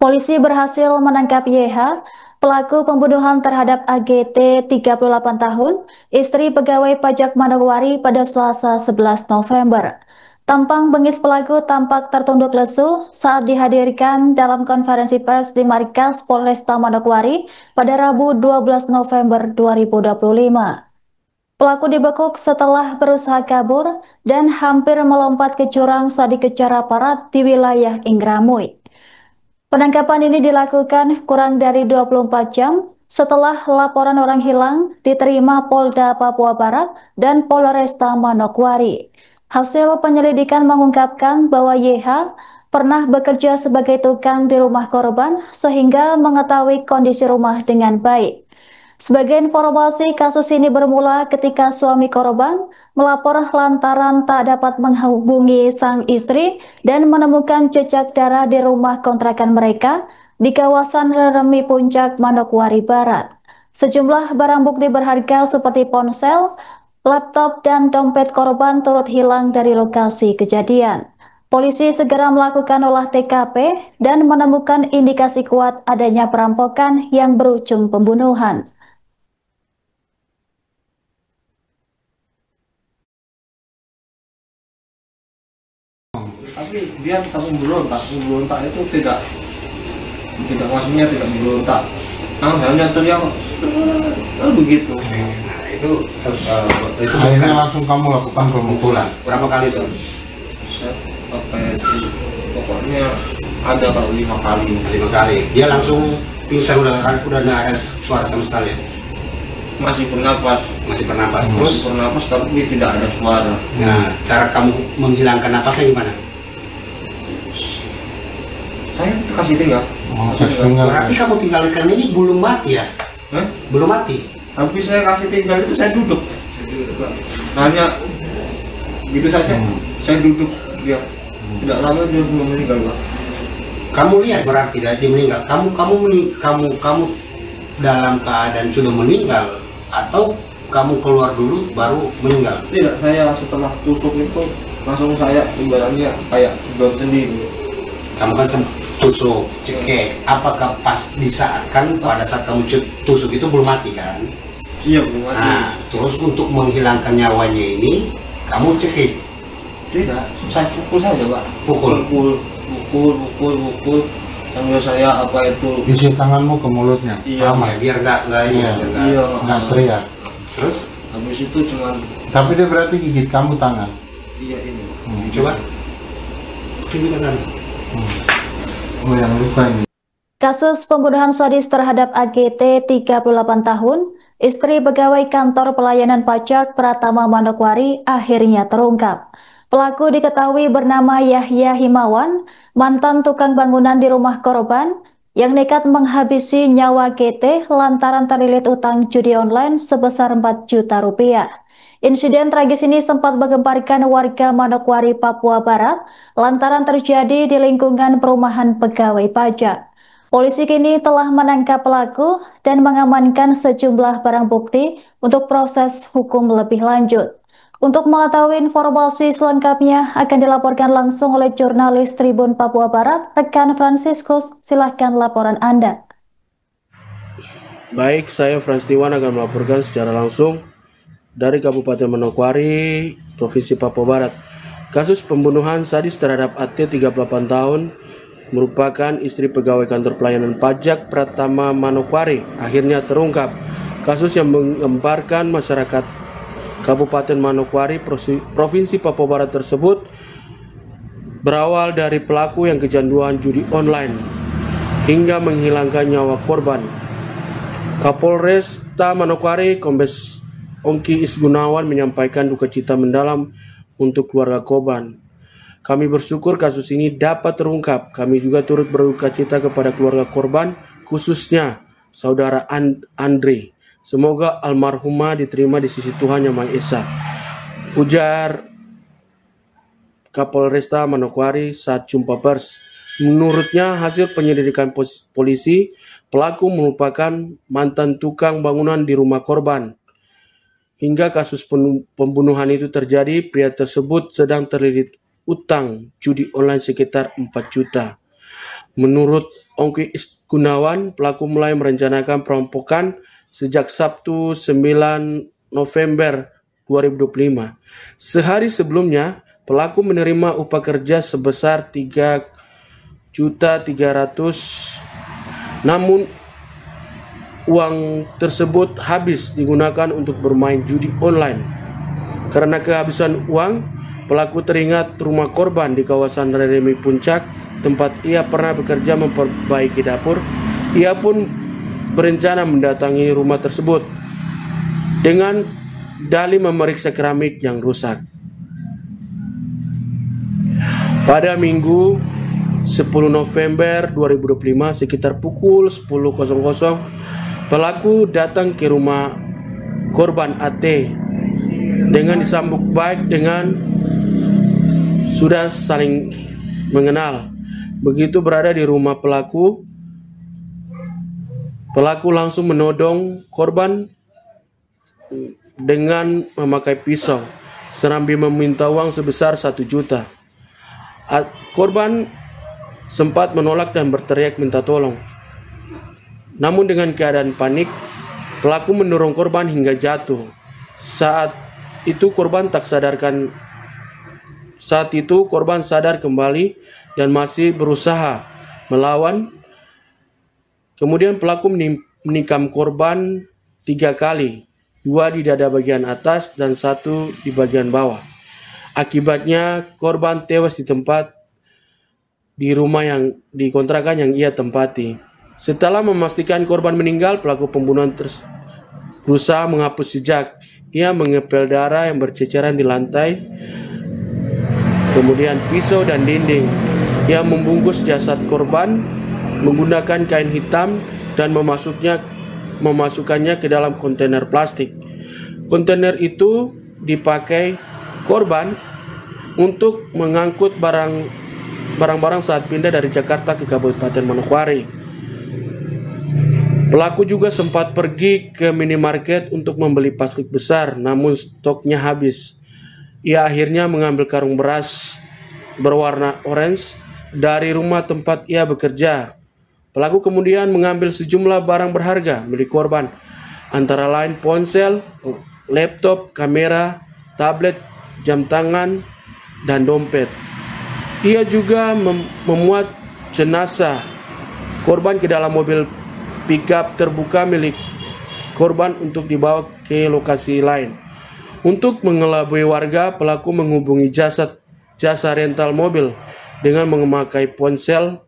Polisi berhasil menangkap YH, pelaku pembunuhan terhadap AGT 38 tahun, istri pegawai pajak Manokwari pada Selasa 11 November. Tampang bengis pelaku tampak tertunduk lesu saat dihadirkan dalam konferensi pers di markas Polresta Manokwari pada Rabu 12 November 2025. Pelaku dibekuk setelah berusaha kabur dan hampir melompat ke jurang saat dikejar aparat di wilayah Indramayu. Penangkapan ini dilakukan kurang dari 24 jam setelah laporan orang hilang diterima Polda Papua Barat dan Polresta Manokwari. Hasil penyelidikan mengungkapkan bahwa YH pernah bekerja sebagai tukang di rumah korban sehingga mengetahui kondisi rumah dengan baik. Sebagai informasi, kasus ini bermula ketika suami korban melapor lantaran tak dapat menghubungi sang istri dan menemukan jejak darah di rumah kontrakan mereka di kawasan Reremi Puncak, Manokwari Barat. Sejumlah barang bukti berharga seperti ponsel, laptop, dan dompet korban turut hilang dari lokasi kejadian. Polisi segera melakukan olah TKP dan menemukan indikasi kuat adanya perampokan yang berujung pembunuhan. Tapi dia tetap memberontak itu tidak maksudnya tidak memberontak, hanya teriak begitu. Nah itu akhirnya langsung kamu lakukan pemukulan. Berapa kali itu? Pokoknya ada kalau 5 kali. 5 kali. Dia langsung pingsan, udah nggak ada suara sama sekali. Masih bernapas. Terus bernapas tapi tidak ada suara. Nah, cara kamu menghilangkan napasnya gimana? Saya kasih tinggal. Berarti kamu tinggalkan ini belum mati ya? Belum mati. Tapi saya kasih tinggal itu saya duduk. Hanya gitu saja. Saya duduk dia. Tidak lama dia belum meninggal, Pak. Kamu lihat berarti dia meninggal. Kamu dalam keadaan sudah meninggal atau kamu keluar dulu baru meninggal? Tidak, saya setelah tusuk itu langsung saya ibaratnya kayak down sendiri. Kamu kan tusuk, cekek. Apakah pas di saat pada saat kamu tusuk itu belum mati kan? Iya, belum mati. Nah, terus untuk menghilangkan nyawanya ini kamu cekik? Tidak, saya pukul saja, Pak. Pukul sambil saya isi tanganmu ke mulutnya. Iya. Ramai biar nggak teriak. Terus habis itu cuman. Tapi dia berarti gigit kamu tangan. Iya ini. Coba kan. Oh, yang luka ini. Kasus pembunuhan sadis terhadap AGT 38 tahun, istri pegawai kantor pelayanan pajak Pratama Manokwari akhirnya terungkap. Pelaku diketahui bernama Yahya Himawan, mantan tukang bangunan di rumah korban, yang nekat menghabisi nyawa GT lantaran terlilit utang judi online sebesar 4 juta rupiah. Insiden tragis ini sempat menggemparkan warga Manokwari, Papua Barat, lantaran terjadi di lingkungan perumahan pegawai pajak. Polisi kini telah menangkap pelaku dan mengamankan sejumlah barang bukti untuk proses hukum lebih lanjut. Untuk mengetahui informasi selengkapnya akan dilaporkan langsung oleh jurnalis Tribun Papua Barat, rekan Franciscus. Silahkan laporan Anda. Baik, saya Frans Tiwan akan melaporkan secara langsung dari Kabupaten Manokwari, Provinsi Papua Barat. Kasus pembunuhan sadis terhadap AT 38 tahun merupakan istri pegawai kantor pelayanan pajak Pratama Manokwari akhirnya terungkap. Kasus yang menggemparkan masyarakat Kabupaten Manokwari, Provinsi Papua Barat tersebut berawal dari pelaku yang kecanduan judi online hingga menghilangkan nyawa korban. Kapolresta Manokwari, Kombes Ongki Isgunawan menyampaikan duka cita mendalam untuk keluarga korban. Kami bersyukur kasus ini dapat terungkap. Kami juga turut berduka cita kepada keluarga korban, khususnya saudara Andre. Semoga almarhumah diterima di sisi Tuhan Yang Maha Esa, ujar Kapolresta Manokwari saat jumpa pers. Menurutnya, hasil penyelidikan polisi, pelaku merupakan mantan tukang bangunan di rumah korban. Hingga kasus pembunuhan itu terjadi, pria tersebut sedang terlilit utang judi online sekitar 4 juta. Menurut Ongki Gunawan, pelaku mulai merencanakan perampokan sejak Sabtu 9 November 2025. Sehari sebelumnya, pelaku menerima upah kerja sebesar 3.300.000, namun uang tersebut habis digunakan untuk bermain judi online. Karena kehabisan uang, pelaku teringat rumah korban di kawasan Reremi Puncak, tempat ia pernah bekerja memperbaiki dapur. Ia pun berencana mendatangi rumah tersebut dengan dalih memeriksa keramik yang rusak. Pada Minggu 10 November 2025 sekitar pukul 10.00, pelaku datang ke rumah korban AT dengan disambut baik dengan sudah saling mengenal. Begitu berada di rumah pelaku langsung menodong korban dengan memakai pisau sambil meminta uang sebesar 1 juta. Korban sempat menolak dan berteriak minta tolong. Namun dengan keadaan panik, pelaku mendorong korban hingga jatuh. Saat itu korban sadar kembali dan masih berusaha melawan. Kemudian pelaku menikam korban 3 kali, 2 di dada bagian atas dan 1 di bagian bawah. Akibatnya korban tewas di tempat di rumah yang dikontrakan yang ia tempati. Setelah memastikan korban meninggal, pelaku pembunuhan berusaha menghapus jejak. Ia mengepel darah yang berceceran di lantai, kemudian pisau dan dinding. Ia membungkus jasad korban menggunakan kain hitam dan memasukkannya ke dalam kontainer plastik. Kontainer itu dipakai korban untuk mengangkut barang-barang saat pindah dari Jakarta ke Kabupaten Manokwari. Pelaku juga sempat pergi ke minimarket untuk membeli plastik besar, namun stoknya habis. Ia akhirnya mengambil karung beras berwarna orange dari rumah tempat ia bekerja. Pelaku kemudian mengambil sejumlah barang berharga milik korban, antara lain ponsel, laptop, kamera, tablet, jam tangan, dan dompet. Ia juga memuat jenazah korban ke dalam mobil pickup terbuka milik korban untuk dibawa ke lokasi lain. Untuk mengelabui warga, pelaku menghubungi jasa rental mobil dengan memakai ponsel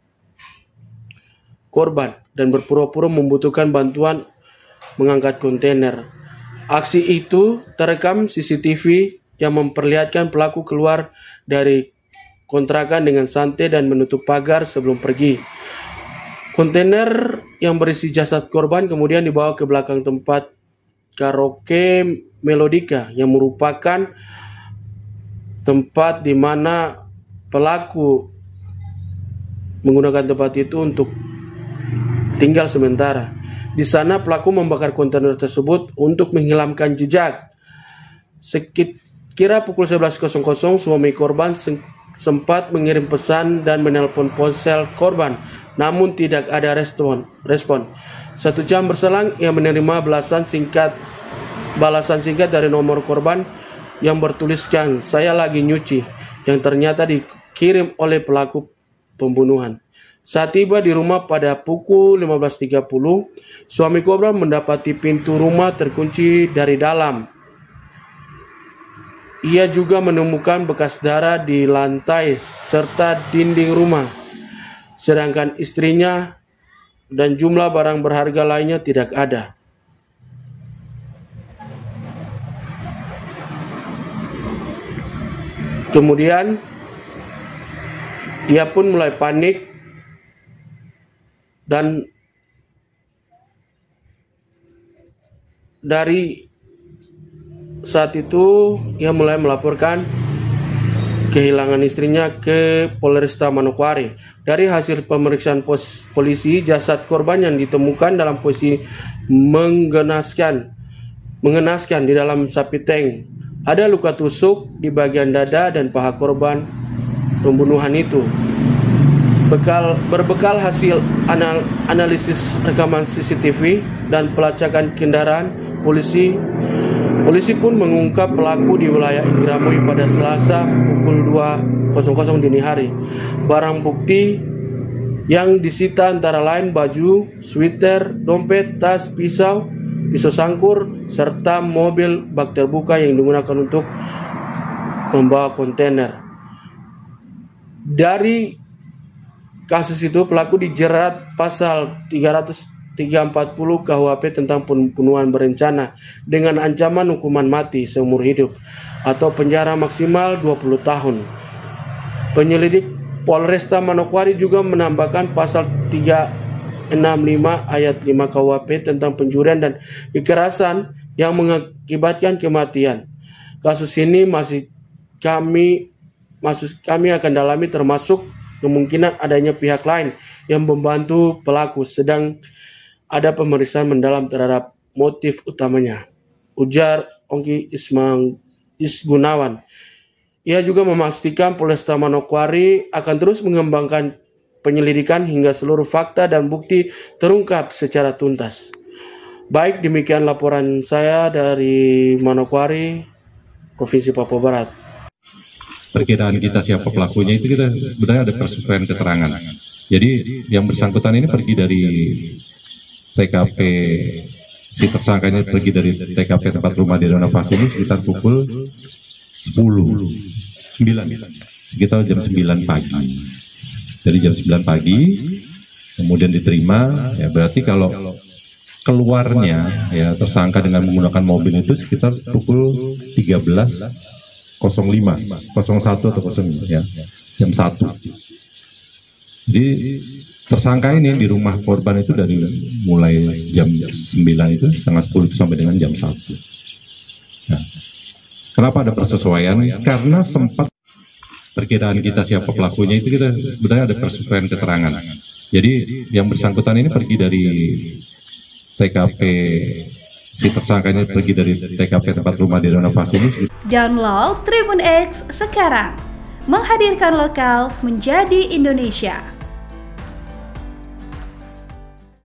korban dan berpura-pura membutuhkan bantuan mengangkat kontainer. Aksi itu terekam CCTV yang memperlihatkan pelaku keluar dari kontrakan dengan santai dan menutup pagar sebelum pergi. Kontainer yang berisi jasad korban kemudian dibawa ke belakang tempat karaoke Melodica yang merupakan tempat di mana pelaku menggunakan tempat itu untuk tinggal sementara. Di sana pelaku membakar kontainer tersebut untuk menghilangkan jejak. Sekira pukul 11.00 suami korban sempat mengirim pesan dan menelpon ponsel korban, namun tidak ada respon. 1 jam berselang, ia menerima balasan singkat dari nomor korban yang bertuliskan "Saya lagi nyuci", yang ternyata dikirim oleh pelaku pembunuhan. Saat tiba di rumah pada pukul 15.30, suami korban mendapati pintu rumah terkunci dari dalam. Ia juga menemukan bekas darah di lantai serta dinding rumah. Sedangkan istrinya dan jumlah barang berharga lainnya tidak ada. Kemudian ia pun mulai panik dan dari saat itu ia mulai melaporkan kehilangan istrinya ke Polresta Manokwari. Dari hasil pemeriksaan polisi, jasad korban yang ditemukan dalam posisi mengenaskan di dalam sapi tank. Ada luka tusuk di bagian dada dan paha korban pembunuhan itu. Berbekal hasil analisis rekaman CCTV dan pelacakan kendaraan, polisi pun mengungkap pelaku di wilayah Indramayu pada Selasa pukul 2.00 dini hari. Barang bukti yang disita antara lain baju, sweater, dompet, tas, pisau sangkur, serta mobil bak terbuka yang digunakan untuk membawa kontainer. Dari kasus itu, pelaku dijerat pasal 340 KUHP tentang pembunuhan berencana dengan ancaman hukuman mati seumur hidup atau penjara maksimal 20 tahun. Penyelidik Polresta Manokwari juga menambahkan pasal 365 ayat 5 KUHP tentang pencurian dan kekerasan yang mengakibatkan kematian. Kasus ini kami akan dalami, termasuk kemungkinan adanya pihak lain yang membantu pelaku, sedang ada pemeriksaan mendalam terhadap motif utamanya, ujar Ongki Isgunawan. Ia juga memastikan Polresta Manokwari akan terus mengembangkan penyelidikan hingga seluruh fakta dan bukti terungkap secara tuntas. Baik, demikian laporan saya dari Manokwari, Provinsi Papua Barat. Perkiraan kita siapa pelakunya itu kita sebenarnya ada persesuaian keterangan. Jadi yang bersangkutan ini pergi dari TKP, si tersangkanya pergi dari TKP tempat rumah di renovasi ini sekitar pukul 9 sekitar jam 9 pagi. Dari jam 9 pagi kemudian diterima, ya berarti kalau keluarnya ya tersangka dengan menggunakan mobil itu sekitar pukul 13.05, 01 atau 05 ya, jam 1. Jadi tersangka ini di rumah korban itu dari mulai jam 9 itu, setengah 10 itu sampai dengan jam 1. Nah, kenapa ada persesuaian? Karena sempat perkiraan kita siapa pelakunya itu kita sebenarnya ada persesuaian keterangan. Jadi yang bersangkutan ini pergi dari TKP, si tersangkanya pergi dari TKP tempat rumah di renovasi ini. Download Tribun X sekarang, menghadirkan lokal menjadi Indonesia.